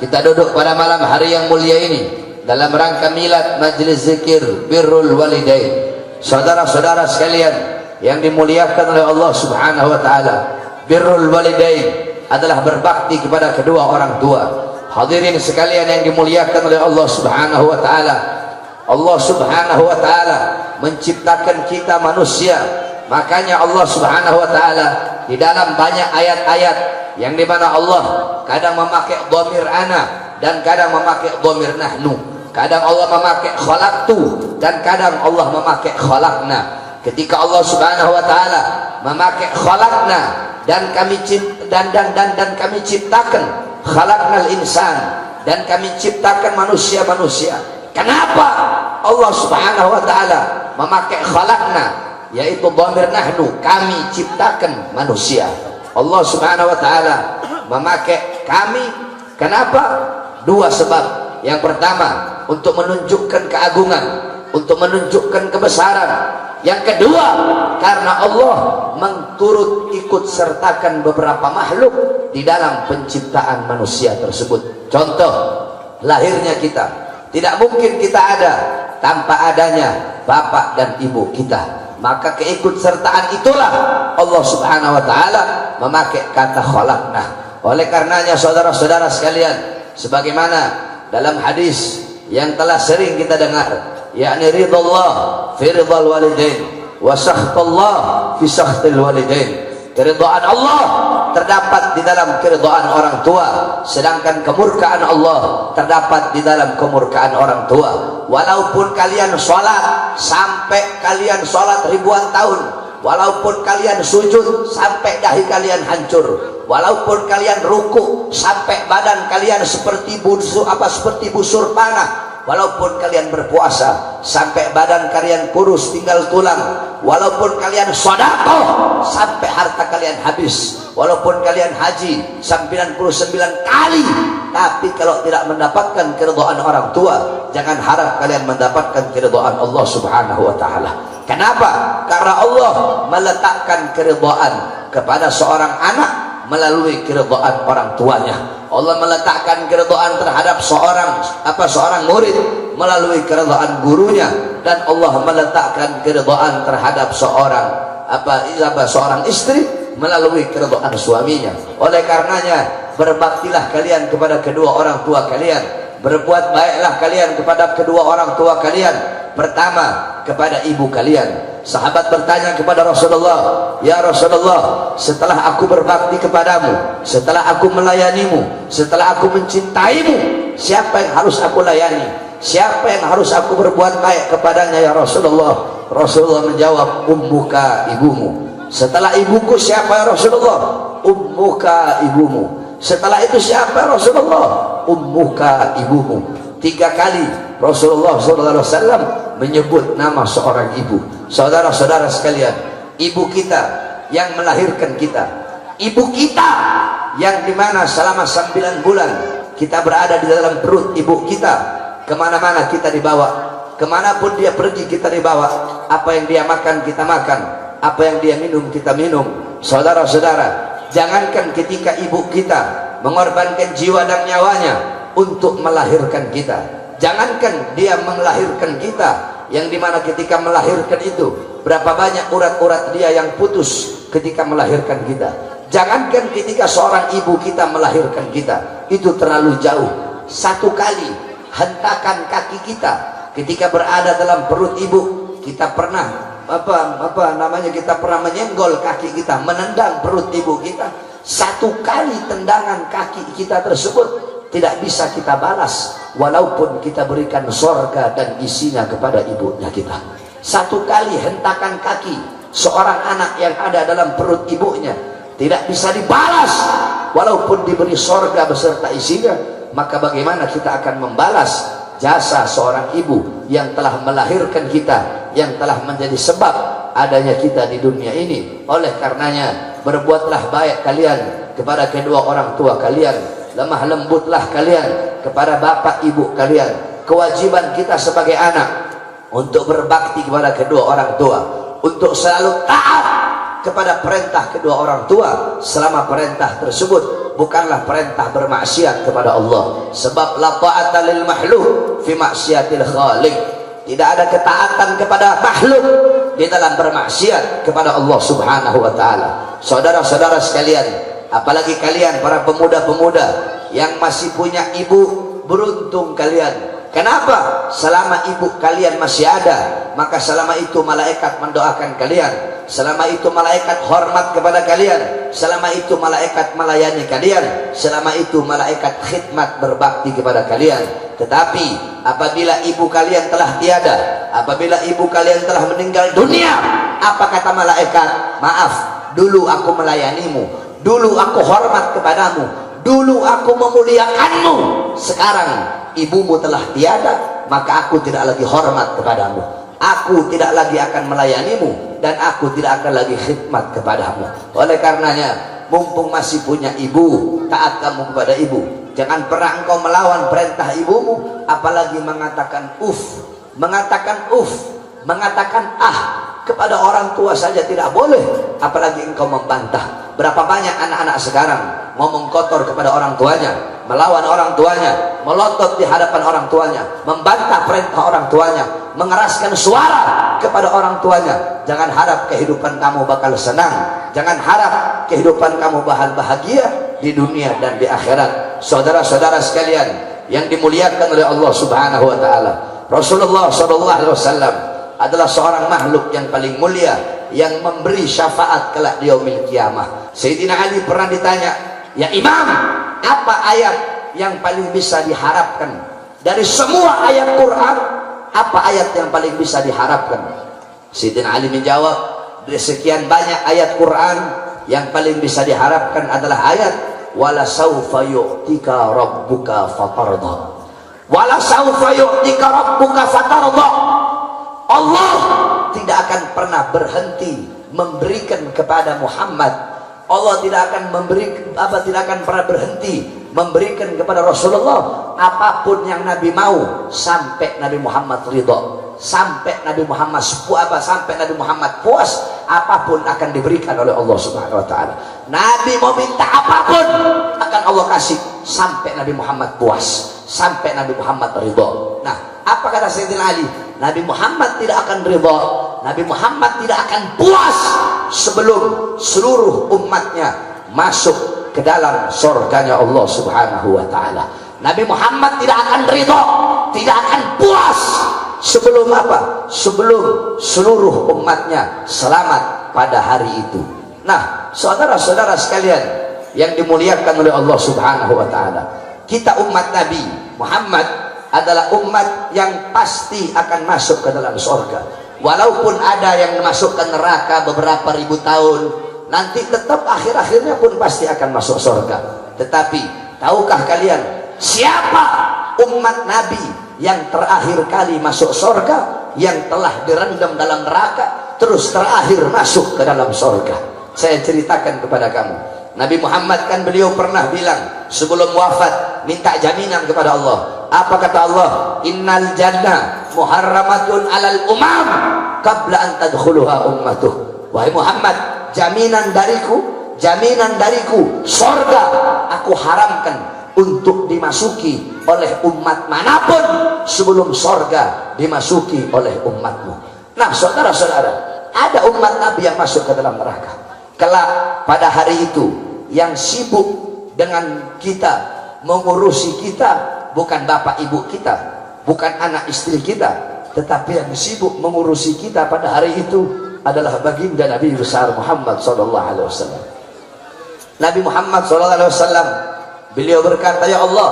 Kita duduk pada malam hari yang mulia ini dalam rangka milad majlis zikir birrul walidain. Saudara-saudara sekalian yang dimuliakan oleh Allah Subhanahu wa taala, birrul walidain adalah berbakti kepada kedua orang tua. Hadirin sekalian yang dimuliakan oleh Allah Subhanahu wa taala, Allah Subhanahu wa taala menciptakan kita manusia. Makanya Allah Subhanahu wa taala di dalam banyak ayat-ayat yang dimana Allah kadang memakai dhamir ana dan kadang memakai dhamir nahnu. Kadang Allah memakai khalaqtu dan kadang Allah memakai khalaqna. Ketika Allah Subhanahu wa taala memakai khalaqna dan kami ciptakan, khalaqnal insan, dan kami ciptakan manusia-manusia. Kenapa Allah Subhanahu wa taala memakai khalaqna, yaitu dhamir nahnu, kami ciptakan manusia. Allah Subhanahu wa taala memakai kami, kenapa? Dua sebab. Yang pertama, untuk menunjukkan keagungan, untuk menunjukkan kebesaran. Yang kedua, karena Allah menturut ikut sertakan beberapa makhluk di dalam penciptaan manusia tersebut. Contoh, lahirnya kita. Tidak mungkin kita ada tanpa adanya bapak dan ibu kita. Maka keikutsertaan itulah Allah Subhanahu wa taala memakai kata khalaqna. Oleh karenanya saudara-saudara sekalian, sebagaimana dalam hadis yang telah sering kita dengar, yakni ridallah fi ridal walidain wa sakhtullah fi sakhtil walidain. Keridhaan Allah terdapat di dalam keridhaan orang tua, sedangkan kemurkaan Allah terdapat di dalam kemurkaan orang tua. Walaupun kalian sholat sampai kalian sholat ribuan tahun, walaupun kalian sujud sampai dahi kalian hancur, walaupun kalian ruku sampai badan kalian seperti busur panah, walaupun kalian berpuasa sampai badan kalian kurus tinggal tulang, walaupun kalian sedekah sampai harta kalian habis, walaupun kalian haji 99 kali, tapi kalau tidak mendapatkan keridhaan orang tua, jangan harap kalian mendapatkan keridhaan Allah Subhanahu wa taala. Kenapa? Karena Allah meletakkan keridhaan kepada seorang anak melalui keridhaan orang tuanya. Allah meletakkan keridhaan terhadap seorang murid melalui keridhaan gurunya, dan Allah meletakkan keridhaan terhadap seorang istri melalui keridhaan suaminya. Oleh karenanya, berbaktilah kalian kepada kedua orang tua kalian, berbuat baiklah kalian kepada kedua orang tua kalian. Pertama, kepada ibu kalian. Sahabat bertanya kepada Rasulullah, "Ya Rasulullah, setelah aku berbakti kepadamu, setelah aku melayanimu, setelah aku mencintaimu, siapa yang harus aku layani? Siapa yang harus aku berbuat baik kepadanya ya Rasulullah?" Rasulullah menjawab, "Ummuka, ibumu." Setelah ibuku siapa ya Rasulullah? Ummuka, ibumu. Setelah itu siapa ya Rasulullah? Ummuka, ibumu. 3 kali Rasulullah SAW menyebut nama seorang ibu. Saudara-saudara sekalian, ibu kita yang melahirkan kita, ibu kita yang dimana selama 9 bulan kita berada di dalam perut ibu kita, kemana-mana kita dibawa, kemanapun dia pergi kita dibawa, apa yang dia makan kita makan, apa yang dia minum kita minum. Saudara-saudara, jangankan ketika ibu kita mengorbankan jiwa dan nyawanya untuk melahirkan kita, jangankan dia melahirkan kita, yang dimana ketika melahirkan itu berapa banyak urat-urat dia yang putus ketika melahirkan kita. Jangankan ketika seorang ibu kita melahirkan kita, itu terlalu jauh. 1 kali hentakan kaki kita ketika berada dalam perut ibu, kita pernah kita pernah menyenggol kaki kita, menendang perut ibu kita. 1 kali tendangan kaki kita tersebut tidak bisa kita balas, walaupun kita berikan sorga dan isinya kepada ibunya kita. 1 kali hentakan kaki seorang anak yang ada dalam perut ibunya tidak bisa dibalas, walaupun diberi sorga beserta isinya. Maka bagaimana kita akan membalas jasa seorang ibu yang telah melahirkan kita, yang telah menjadi sebab adanya kita di dunia ini? Oleh karenanya, berbuatlah baik kalian kepada kedua orang tua kalian, lemah lembutlah kalian kepada bapak ibu kalian. Kewajiban kita sebagai anak untuk berbakti kepada kedua orang tua, untuk selalu taat kepada perintah kedua orang tua selama perintah tersebut bukanlah perintah bermaksiat kepada Allah. Sebab la ta'ata lil makhluk fi maksiatil khaliq. Tidak ada ketaatan kepada makhluk di dalam bermaksiat kepada Allah Subhanahu wa taala. Saudara-saudara sekalian, apalagi kalian para pemuda-pemuda yang masih punya ibu, beruntung kalian. Kenapa? Selama ibu kalian masih ada, maka selama itu malaikat mendoakan kalian, selama itu malaikat hormat kepada kalian, selama itu malaikat melayani kalian, selama itu malaikat khidmat berbakti kepada kalian. Tetapi apabila ibu kalian telah tiada, apabila ibu kalian telah meninggal dunia, apa kata malaikat? Maaf, dulu aku melayanimu, dulu aku hormat kepadamu, dulu aku memuliakanmu. Sekarang ibumu telah tiada, maka aku tidak lagi hormat kepadamu, aku tidak lagi akan melayanimu, dan aku tidak akan lagi khidmat kepadamu. Oleh karenanya, mumpung masih punya ibu, taat kamu kepada ibu. Jangan pernah engkau melawan perintah ibumu, apalagi mengatakan mengatakan kepada orang tua saja tidak boleh, apalagi engkau membantah. Berapa banyak anak-anak sekarang ngomong kotor kepada orang tuanya, melawan orang tuanya, melotot di hadapan orang tuanya, membantah perintah orang tuanya, mengeraskan suara kepada orang tuanya. Jangan harap kehidupan kamu bakal senang, jangan harap kehidupan kamu bahagia di dunia dan di akhirat. Saudara-saudara sekalian yang dimuliakan oleh Allah Subhanahu wa taala, Rasulullah SAW adalah seorang makhluk yang paling mulia yang memberi syafaat kelak di yaumil qiyamah. Sayyidina Ali pernah ditanya, "Ya Imam, apa ayat yang paling bisa diharapkan dari semua ayat Quran? Apa ayat yang paling bisa diharapkan?" Sayyidina Ali menjawab, "Dari sekian banyak ayat Quran, yang paling bisa diharapkan adalah ayat wala saufa yu'tika rabbuka fatarda." Wala saufa yu'tika rabbuka fatarda. Allah tidak akan pernah berhenti memberikan kepada Muhammad. Allah tidak akan tidak akan pernah berhenti memberikan kepada Rasulullah apapun yang Nabi mau sampai Nabi Muhammad ridha, sampai Nabi Muhammad sampai Nabi Muhammad puas, apapun akan diberikan oleh Allah Subhanahu wa taala. Nabi mau minta apapun akan Allah kasih sampai Nabi Muhammad puas, sampai Nabi Muhammad ridha. Nah, apa kata Sayyidina Ali? Nabi Muhammad tidak akan ridha, Nabi Muhammad tidak akan puas sebelum seluruh umatnya masuk ke dalam surganya Allah Subhanahu wa taala. Nabi Muhammad tidak akan ridha, tidak akan puas sebelum apa? Sebelum seluruh umatnya selamat pada hari itu. Nah, saudara-saudara sekalian yang dimuliakan oleh Allah Subhanahu wa taala, kita umat Nabi Muhammad adalah umat yang pasti akan masuk ke dalam surga. Walaupun ada yang masuk ke neraka beberapa ribu tahun, nanti tetap akhir-akhirnya pun pasti akan masuk surga. Tetapi tahukah kalian siapa umat Nabi yang terakhir kali masuk surga, yang telah direndam dalam neraka terus terakhir masuk ke dalam surga? Saya ceritakan kepada kamu. Nabi Muhammad kan beliau pernah bilang sebelum wafat, minta jaminan kepada Allah. Apa kata Allah? Innal jannah muharramatun alal umam qabla an tadkhuluha ummatuh. Wahai Muhammad, jaminan dariku surga aku haramkan untuk dimasuki oleh umat manapun sebelum surga dimasuki oleh umatmu. Nah, saudara-saudara, ada umat Nabi yang masuk ke dalam neraka. Kelak pada hari itu yang sibuk dengan kita, mengurusi kita, bukan bapak ibu kita, bukan anak istri kita, tetapi yang sibuk mengurusi kita pada hari itu adalah baginda Nabi besar Muhammad SAW. Nabi Muhammad SAW beliau berkata, "Ya Allah,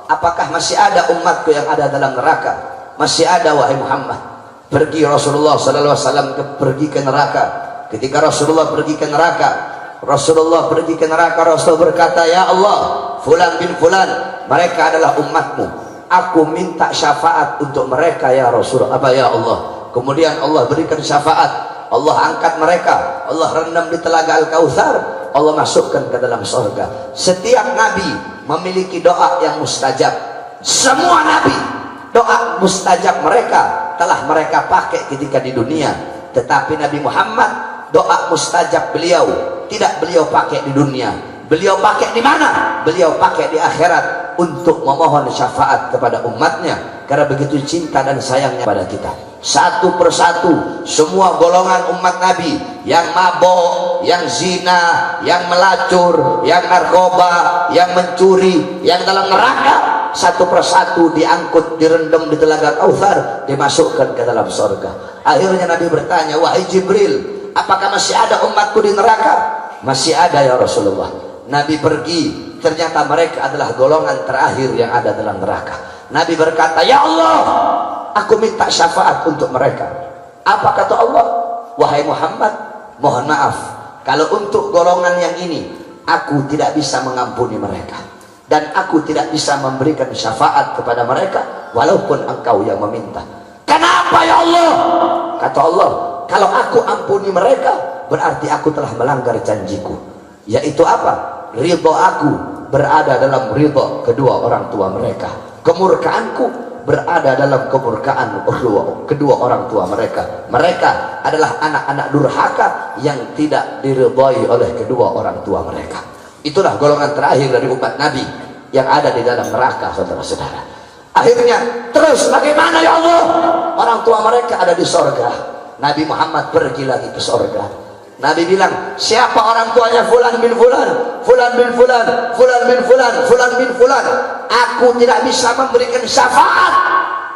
apakah masih ada umatku yang ada dalam neraka?" "Masih ada wahai Muhammad." Pergi Rasulullah SAW pergi ke neraka. Ketika Rasulullah pergi ke neraka, Rasulullah berkata, "Ya Allah, fulan bin fulan, mereka adalah umatmu. Aku minta syafaat untuk mereka ya Rasul." "Apa ya Allah?" Kemudian Allah berikan syafaat. Allah angkat mereka, Allah rendam di telaga Al-Kautsar, Allah masukkan ke dalam surga. Setiap nabi memiliki doa yang mustajab. Semua nabi doa mustajab mereka telah mereka pakai ketika di dunia. Tetapi Nabi Muhammad doa mustajab beliau tidak beliau pakai di dunia, beliau pakai di mana? Beliau pakai di akhirat untuk memohon syafaat kepada umatnya, karena begitu cinta dan sayangnya pada kita. Satu persatu semua golongan umat Nabi, yang mabok, yang zina, yang melacur, yang narkoba, yang mencuri, yang dalam neraka, satu persatu diangkut, direndam di telaga Kautsar, dimasukkan ke dalam surga. Akhirnya Nabi bertanya, wahai Jibril, apakah masih ada umatku di neraka? Masih ada ya Rasulullah. Nabi pergi, ternyata mereka adalah golongan terakhir yang ada dalam neraka. Nabi berkata, ya Allah, aku minta syafaat untuk mereka. Apa kata Allah? Wahai Muhammad, mohon maaf, kalau untuk golongan yang ini aku tidak bisa mengampuni mereka, dan aku tidak bisa memberikan syafaat kepada mereka walaupun engkau yang meminta. Kenapa ya Allah? Kata Allah, kalau aku ampuni mereka berarti aku telah melanggar janjiku, yaitu apa? Ridho aku berada dalam ridho kedua orang tua mereka, kemurkaanku berada dalam kemurkaan kedua orang tua mereka. Mereka adalah anak-anak durhaka yang tidak diridhai oleh kedua orang tua mereka. Itulah golongan terakhir dari umat Nabi yang ada di dalam neraka, saudara-saudara. Akhirnya terus bagaimana ya Allah? Orang tua mereka ada di sorga. Nabi Muhammad pergi lagi ke sorga. Nabi bilang, siapa orang tuanya fulan bin fulan, fulan bin fulan, fulan bin fulan, fulan bin fulan, aku tidak bisa memberikan syafaat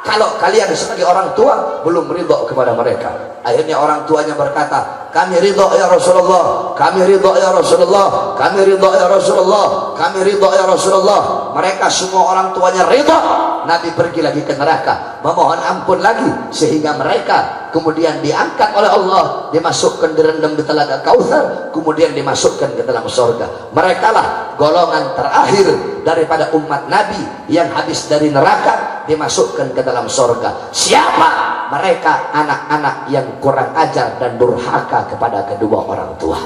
kalau kalian sebagai orang tua belum ridho kepada mereka. Akhirnya orang tuanya berkata, kami ridho ya Rasulullah, kami ridho ya Rasulullah, kami ridho ya Rasulullah, kami ridho ya Rasulullah. Mereka semua orang tuanya ridho. Nabi pergi lagi ke neraka, memohon ampun lagi, sehingga mereka kemudian diangkat oleh Allah, dimasukkan, direndam di telaga Kautsar, kemudian dimasukkan ke dalam surga. Mereka lah golongan terakhir daripada umat Nabi yang habis dari neraka dimasukkan ke dalam surga. Siapa? Mereka anak-anak yang kurang ajar dan durhaka kepada kedua orang tua.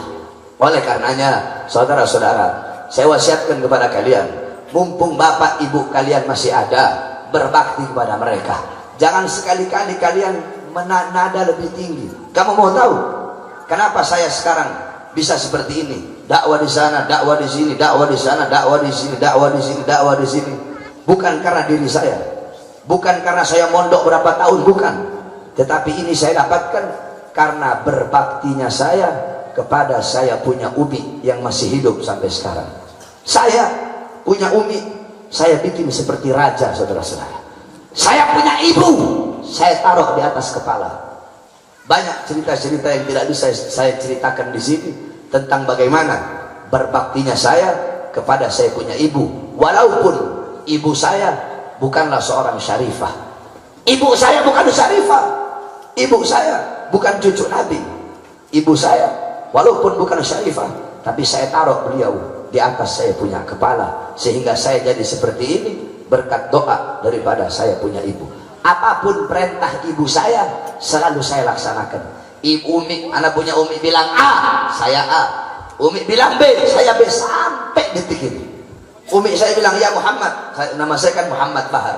Oleh karenanya, saudara-saudara, saya wasiatkan kepada kalian, mumpung bapak ibu kalian masih ada, berbakti kepada mereka. Jangan sekali-kali kalian menada lebih tinggi. Kamu mau tahu kenapa saya sekarang bisa seperti ini? Dakwah di sana, dakwah di sini, dakwah di sana, dakwah di sini, dakwah di sini, dakwah di sini. Bukan karena diri saya, bukan karena saya mondok berapa tahun, bukan. Tetapi ini saya dapatkan karena berbaktinya saya kepada saya punya umi yang masih hidup sampai sekarang. Saya punya umi, saya bikin seperti raja, saudara-saudara. Saya punya ibu, saya taruh di atas kepala. Banyak cerita-cerita yang tidak bisa saya ceritakan di sini tentang bagaimana berbaktinya saya kepada saya punya ibu. Walaupun ibu saya bukanlah seorang syarifah, ibu saya bukan syarifah, ibu saya bukan cucu Nabi. Ibu saya walaupun bukan syarifah, tapi saya taruh beliau di atas saya punya kepala, sehingga saya jadi seperti ini berkat doa daripada saya punya ibu. Apapun perintah ibu saya selalu saya laksanakan. Ibu umi, anak punya umi bilang A, saya A. Umi bilang B, saya B, sampai detik ini. Umi saya bilang ya Muhammad, nama saya kan Muhammad Bahar.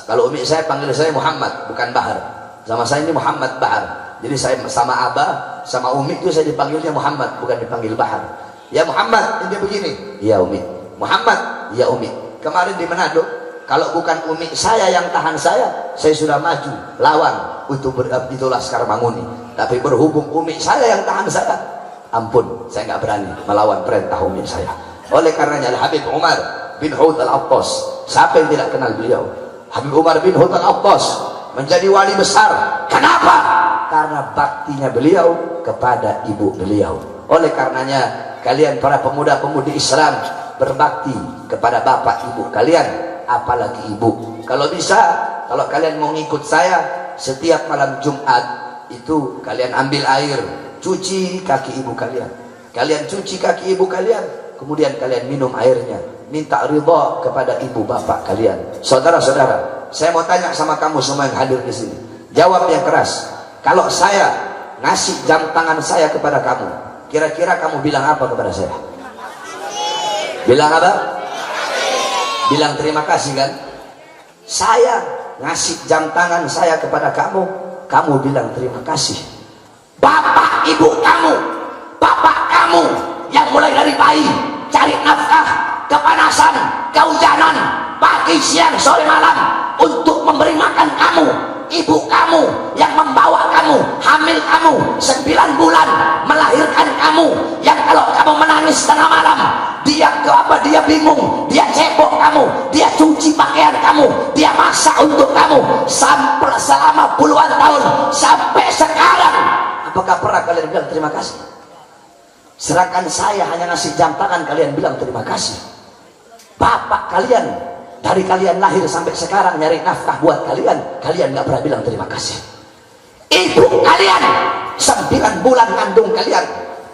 Kalau umi saya panggil saya Muhammad, bukan Bahar. Sama saya ini Muhammad Bahar. Jadi saya sama abah, sama umi itu saya dipanggilnya Muhammad, bukan dipanggil Bahar. Ya Muhammad, ini begini. Ya umi. Muhammad, ya umi. Kemarin di Manado, kalau bukan umi saya yang tahan saya sudah maju lawan untuk berbakti di Laskar Manguni. Tapi berhubung umi saya yang tahan saya, ampun, saya nggak berani melawan perintah umi saya. Oleh karenanya Habib Umar bin Hud Al-Attas, siapa yang tidak kenal beliau? Habib Umar bin Hud Al-Attas menjadi wali besar. Kenapa? Karena baktinya beliau kepada ibu beliau. Oleh karenanya kalian para pemuda-pemudi Islam berbakti kepada bapak ibu kalian, apalagi ibu. Kalau bisa, kalau kalian mau ngikut saya, setiap malam Jumat itu kalian ambil air, cuci kaki ibu kalian. Kalian cuci kaki ibu kalian, kemudian kalian minum airnya, minta ridha kepada ibu bapak kalian. Saudara-saudara, saya mau tanya sama kamu semua yang hadir di sini, jawab yang keras. Kalau saya ngasih jam tangan saya kepada kamu, kira-kira kamu bilang apa kepada saya? Bilang apa? Bilang terima kasih kan? Saya ngasih jam tangan saya kepada kamu, kamu bilang terima kasih. bapak ibu kamu, bapak kamu yang mulai dari bayi cari nafkah, kepanasan, kehujanan, pagi, siang, sore, malam untuk memberi makan kamu, ibu kamu yang membawa kamu, hamil kamu 9 bulan, melahirkan kamu, yang kalau kamu menangis tengah malam dia bingung, dia cebok kamu, dia cuci pakaian kamu, dia masak untuk kamu sampai selama puluhan tahun sampai sekarang. Apakah pernah kalian bilang terima kasih? Sedangkan saya hanya ngasih jam tangan, kalian bilang terima kasih. Bapak kalian dari kalian lahir sampai sekarang nyari nafkah buat kalian nggak pernah bilang terima kasih. Ibu kalian 9 bulan kandung kalian,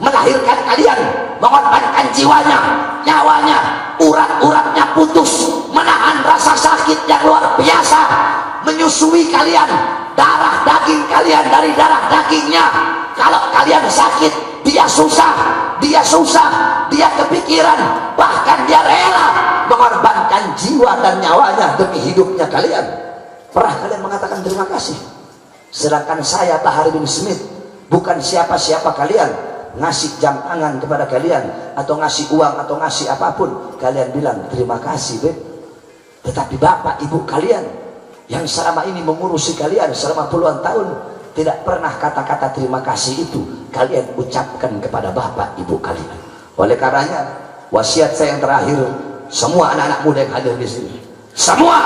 melahirkan kalian, mengorbankan jiwanya, nyawanya, urat-uratnya putus, menahan rasa sakit yang luar biasa, menyusui kalian, darah daging kalian dari darah dagingnya. Kalau kalian sakit, dia susah, dia kepikiran, bahkan dia rela mengorbankan jiwa dan nyawanya demi hidupnya kalian. Pernah kalian mengatakan terima kasih? Sedangkan saya Bahar bin Smith bukan siapa-siapa kalian, ngasih jam tangan kepada kalian atau ngasih uang atau ngasih apapun kalian bilang terima kasih, Beb. Tetapi bapak ibu kalian yang selama ini mengurusi kalian selama puluhan tahun tidak pernah kata-kata terima kasih itu kalian ucapkan kepada bapak ibu kalian. Oleh karenanya wasiat saya yang terakhir, semua anak-anak muda yang hadir di sini, semua,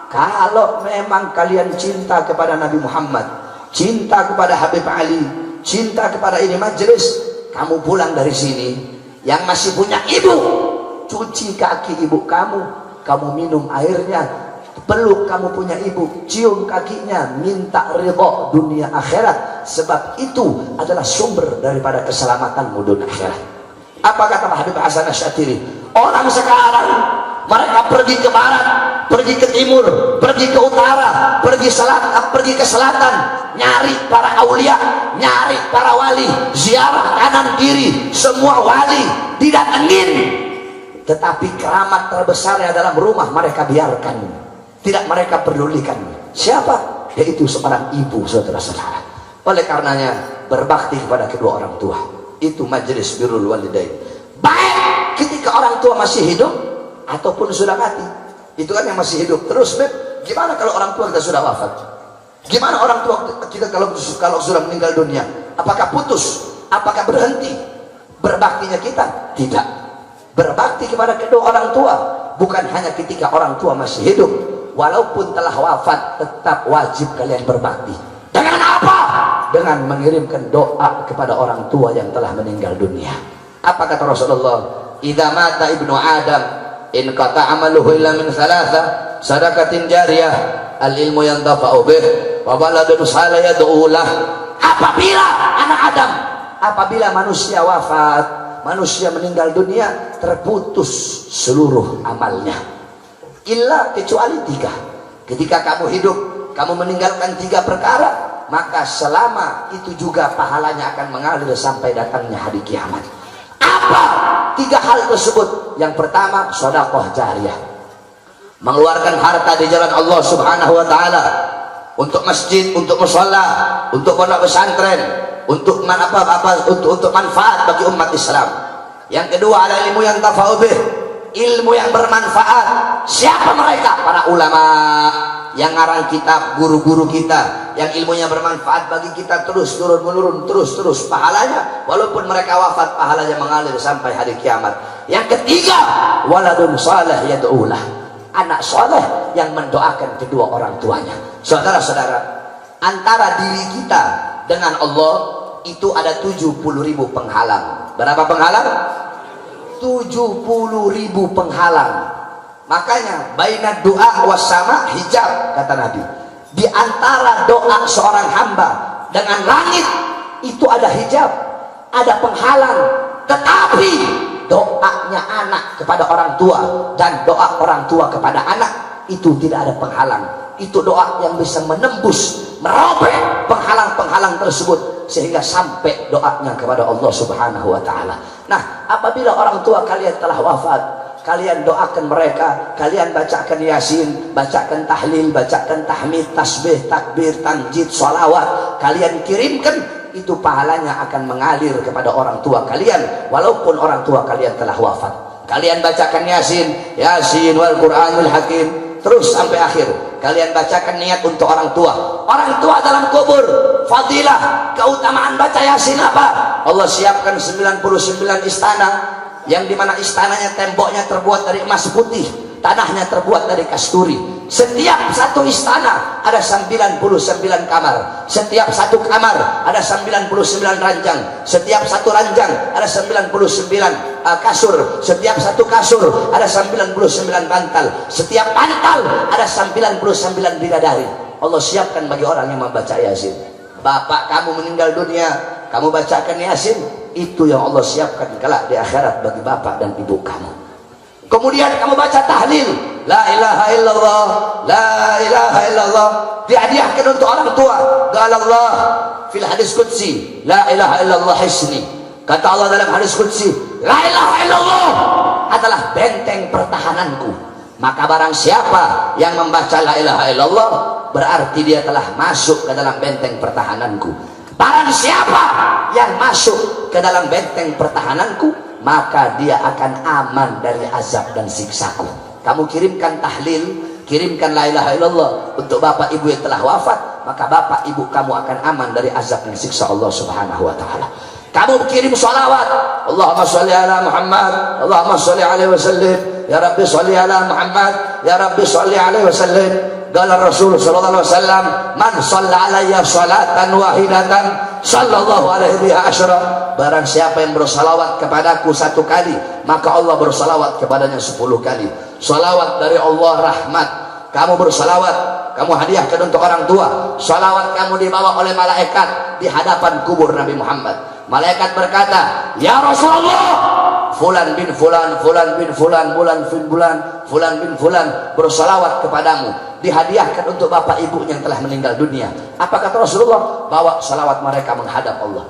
kalau memang kalian cinta kepada Nabi Muhammad, cinta kepada Habib Ali, cinta kepada ini majelis, kamu pulang dari sini, yang masih punya ibu, cuci kaki ibu kamu minum airnya, peluk kamu punya ibu, cium kakinya, minta ridho dunia akhirat, sebab itu adalah sumber daripada keselamatanmu dunia akhirat. Apa kata Habib Hasan Asy'atiri? Orang sekarang mereka pergi ke barat, pergi ke timur, pergi ke utara, pergi ke selatan, nyari para aulia, nyari para wali, ziarah kanan kiri, semua wali didatengin. Tetapi keramat terbesarnya dalam rumah mereka biarkan, tidak mereka pedulikan. Siapa? Yaitu seorang ibu, saudara-saudara. Oleh karenanya berbakti kepada kedua orang tua, itu majelis birrul walidain. Baik ketika orang tua masih hidup ataupun sudah mati. Itu kan yang masih hidup. Terus Beb, gimana kalau orang tua kita sudah wafat? Gimana orang tua kita kalau sudah meninggal dunia? Apakah putus? Apakah berhenti berbaktinya kita? Tidak. Berbakti kepada kedua orang tua bukan hanya ketika orang tua masih hidup, walaupun telah wafat tetap wajib kalian berbakti. Dengan apa? Dengan mengirimkan doa kepada orang tua yang telah meninggal dunia. Apa kata Rasulullah? Idza mata ibnu Adam in qata amaluhu illa min thalatha, sadaqatin jariyah, al ilmu yantafa'u bih, wa waladun salih yad'u lah. Apabila anak Adam, apabila manusia wafat, manusia meninggal dunia, terputus seluruh amalnya. Illa, kecuali 3. Ketika kamu hidup, kamu meninggalkan 3 perkara, maka selama itu juga pahalanya akan mengalir sampai datangnya hari kiamat. Apa 3 hal tersebut? Yang pertama, sedekah jariyah, mengeluarkan harta di jalan Allah Subhanahu wa taala, untuk masjid, untuk mushola, untuk pondok pesantren, untuk untuk manfaat bagi umat Islam. Yang kedua, ada ilmu yang tafa'u bih, ilmu yang bermanfaat. Siapa mereka? Para ulama yang ngarang kitab, guru-guru kita yang ilmunya bermanfaat bagi kita, terus turun menurun, terus pahalanya walaupun mereka wafat, pahalanya mengalir sampai hari kiamat. Yang ketiga, waladun salih yad'ulah, anak soleh yang mendoakan kedua orang tuanya. Saudara-saudara, antara diri kita dengan Allah itu ada 70.000 penghalang. Berapa penghalang? 70.000 penghalang. Makanya baina doa wasama hijab, kata Nabi. Di antara doa seorang hamba dengan langit itu ada hijab, ada penghalang. Tetapi doanya anak kepada orang tua dan doa orang tua kepada anak itu tidak ada penghalang. Itu doa yang bisa menembus, merobek penghalang-penghalang tersebut sehingga sampai doanya kepada Allah Subhanahu wa taala. Nah, apabila orang tua kalian telah wafat, kalian doakan mereka, kalian bacakan yasin, bacakan tahlil, bacakan tahmid, tasbih, takbir, tanjid, sholawat, kalian kirimkan itu pahalanya akan mengalir kepada orang tua kalian walaupun orang tua kalian telah wafat. Kalian bacakan Yasin, Yasin wal Qur'anul Hakim terus sampai akhir. Kalian bacakan niat untuk orang tua. Orang tua dalam kubur, fadilah, keutamaan baca Yasin apa? Allah siapkan 99 istana, yang dimana istananya temboknya terbuat dari emas putih, tanahnya terbuat dari kasturi. Setiap satu istana ada 99 kamar. Setiap satu kamar ada 99 ranjang. Setiap satu ranjang ada 99 kasur. Setiap satu kasur ada 99 bantal. Setiap bantal ada 99 bidadari. Allah siapkan bagi orang yang membaca Yasin. Bapak kamu meninggal dunia, kamu bacakan Yasin, itu yang Allah siapkan kelak di akhirat bagi bapak dan ibu kamu. Kemudian kamu baca tahlil, la ilaha illallah, la ilaha illallah, dihadiahkan untuk orang tua. Qala Allah fil hadis qudsi, la ilaha illallah hisni. Kata Allah dalam hadis qudsi, la ilaha illallah adalah benteng pertahananku. Maka barang siapa yang membaca la ilaha illallah, berarti dia telah masuk ke dalam benteng pertahananku. Barang siapa yang masuk ke dalam benteng pertahananku, maka dia akan aman dari azab dan siksaku. Kamu kirimkan tahlil, kirimkan la ilaha illallah untuk bapak ibu yang telah wafat, maka bapak ibu kamu akan aman dari azab dan siksa Allah subhanahu wa ta'ala. Kamu kirim salawat, Allahumma sholli ala Muhammad, Allahumma sholli alaihi wasallim, ya Rabbi sholli ala Muhammad, ya Rabbi sholli alaihi wasallim. Qala Rasul sallallahu alaihi wasallam, man shalla alayya salatan wahidatan sallallahu alaihi biha asyra. Barang siapa yang bersalawat kepadaku satu kali, maka Allah bersalawat kepadanya 10 kali. Salawat dari Allah rahmat. Kamu bersalawat, kamu hadiahkan untuk orang tua. Salawat kamu dibawa oleh malaikat di hadapan kubur Nabi Muhammad. Malaikat berkata, ya Rasulullah, fulan bin fulan, fulan bin fulan, fulan bin fulan, fulan bin fulan bersalawat kepadamu, dihadiahkan untuk bapak ibunya yang telah meninggal dunia. Apa kata Rasulullah? Bawa salawat mereka menghadap Allah.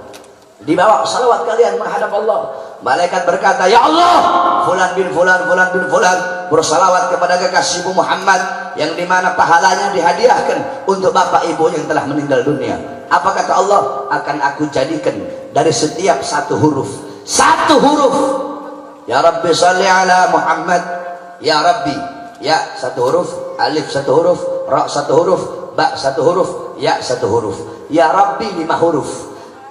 Dibawa salawat kalian menghadap Allah. Malaikat berkata, ya Allah, fulan bin fulan, fulan bin fulan bersalawat kepada kekasihmu Muhammad, yang dimana pahalanya dihadiahkan untuk bapak ibu yang telah meninggal dunia. Apa kata Allah? Akan aku jadikan dari setiap satu huruf, ya Rabbi salli ala Muhammad, ya Rabbi, ya satu huruf, alif satu huruf, ra satu huruf, ba satu huruf, ya satu huruf, ya Rabbi 5 huruf.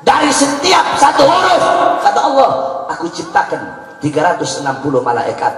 Dari setiap satu huruf, kata Allah, aku ciptakan 360 malaikat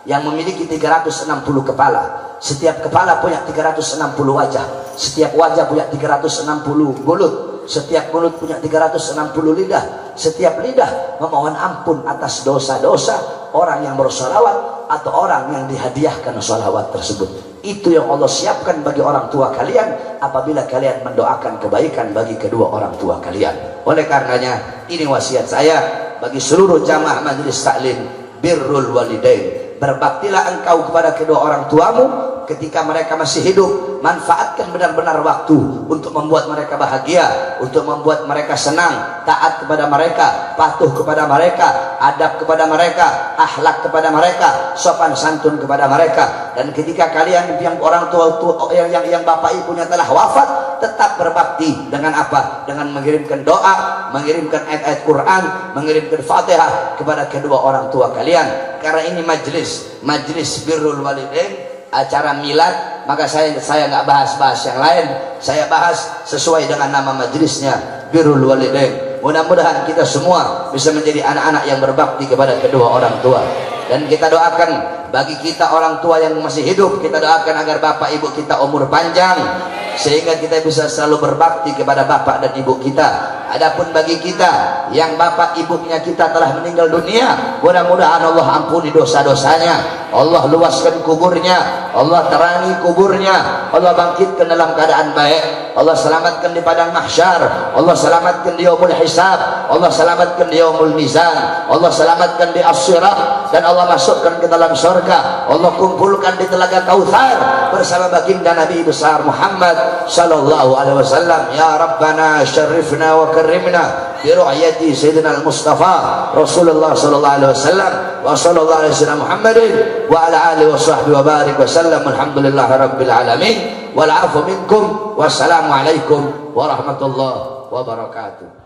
yang memiliki 360 kepala. Setiap kepala punya 360 wajah. Setiap wajah punya 360 mulut. Setiap mulut punya 360 lidah. Setiap lidah memohon ampun atas dosa-dosa orang yang bersolawat atau orang yang dihadiahkan solawat tersebut. Itu yang Allah siapkan bagi orang tua kalian apabila kalian mendoakan kebaikan bagi kedua orang tua kalian. Oleh karenanya, ini wasiat saya bagi seluruh jamaah majelis taklim, birrul walidain. Berbaktilah engkau kepada kedua orang tuamu ketika mereka masih hidup. Manfaatkan benar-benar waktu untuk membuat mereka bahagia, untuk membuat mereka senang, taat kepada mereka, patuh kepada mereka, adab kepada mereka, akhlak kepada mereka, sopan santun kepada mereka. Dan ketika kalian yang orang tua yang bapak ibunya telah wafat, tetap berbakti dengan apa? Dengan mengirimkan doa, mengirimkan ayat-ayat Quran, mengirimkan Fatihah kepada kedua orang tua kalian. Karena ini majlis birrul walidain, acara milad, maka saya nggak bahas yang lain. Saya bahas sesuai dengan nama majlisnya, birrul walidain. Mudah-mudahan kita semua bisa menjadi anak-anak yang berbakti kepada kedua orang tua. Dan kita doakan bagi kita orang tua yang masih hidup, kita doakan agar bapak ibu kita umur panjang sehingga kita bisa selalu berbakti kepada bapak dan ibu kita. Adapun bagi kita yang bapak ibunya kita telah meninggal dunia, mudah-mudahan Allah ampuni dosa-dosanya, Allah luaskan kuburnya, Allah terangi kuburnya, Allah bangkitkan dalam keadaan baik, Allah selamatkan di padang mahsyar, Allah selamatkan di yaumul hisab, Allah selamatkan di yaumul mizan, Allah selamatkan di as-sirat, dan Allah masukkan ke dalam surga, Allah kumpulkan di telaga Kautsar bersama baginda Nabi besar Muhammad sallallahu alaihi wasallam. Ya Rabbana syarifna wa karimna bi ru'yati sayyidina al-Mustafa Rasulullah sallallahu alaihi wasallam wa sallallahu alaihi wasallam Muhammadin wa ala alihi wa sahbihi wa barik wa sallam. Alhamdulillahi rabbil alamin wal 'afu minkum wassalamu alaikum warahmatullahi wabarakatuh.